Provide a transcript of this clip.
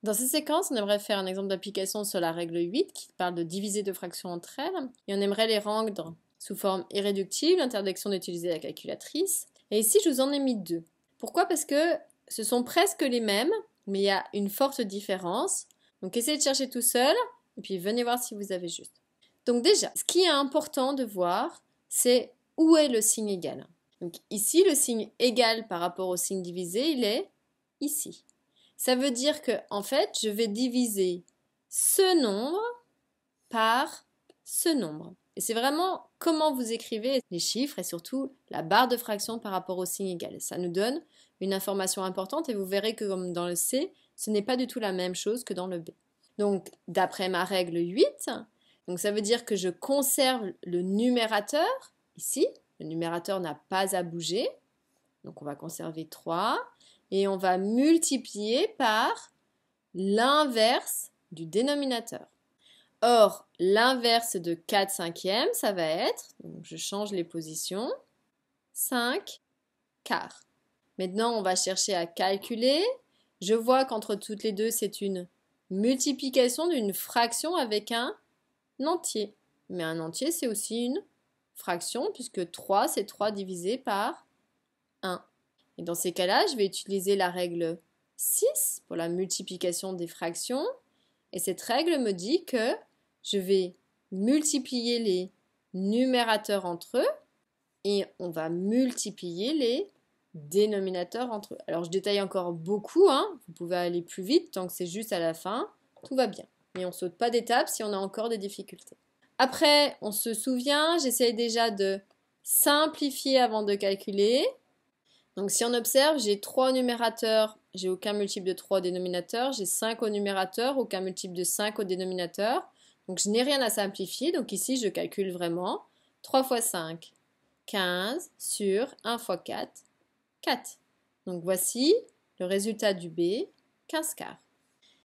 Dans cette séquence, on aimerait faire un exemple d'application sur la règle 8 qui parle de diviser deux fractions entre elles. Et on aimerait les rendre sous forme irréductible, interdiction d'utiliser la calculatrice. Et ici, je vous en ai mis deux. Pourquoi? Parce que ce sont presque les mêmes, mais il y a une forte différence. Donc essayez de chercher tout seul, et puis venez voir si vous avez juste. Donc déjà, ce qui est important de voir, c'est où est le signe égal. Donc ici, le signe égal par rapport au signe divisé, il est ici. Ça veut dire que, en fait, je vais diviser ce nombre par ce nombre. Et c'est vraiment comment vous écrivez les chiffres et surtout la barre de fraction par rapport au signe égal. Ça nous donne une information importante et vous verrez que comme dans le C, ce n'est pas du tout la même chose que dans le B. Donc, d'après ma règle 8, donc ça veut dire que je conserve le numérateur ici. Le numérateur n'a pas à bouger. Donc, on va conserver 3 et on va multiplier par l'inverse du dénominateur. Or, l'inverse de 4 cinquièmes, ça va être, donc je change les positions, 5 quarts. Maintenant, on va chercher à calculer. Je vois qu'entre toutes les deux, c'est une multiplication d'une fraction avec un entier. Mais un entier, c'est aussi une fraction, puisque 3, c'est 3 divisé par 1. Et dans ces cas-là, je vais utiliser la règle 6 pour la multiplication des fractions. Et cette règle me dit que je vais multiplier les numérateurs entre eux et on va multiplier les dénominateurs entre eux. Alors je détaille encore beaucoup, hein. Vous pouvez aller plus vite tant que c'est juste à la fin, tout va bien. Mais on ne saute pas d'étape si on a encore des difficultés. Après, on se souvient, j'essaye déjà de simplifier avant de calculer. Donc si on observe, j'ai 3 au numérateur, j'ai aucun multiple de 3 au dénominateur, j'ai 5 au numérateur, aucun multiple de 5 au dénominateur. Donc je n'ai rien à simplifier, donc ici je calcule vraiment. 3 fois 5, 15 sur 1 fois 4, 4. Donc voici le résultat du B, 15 quarts.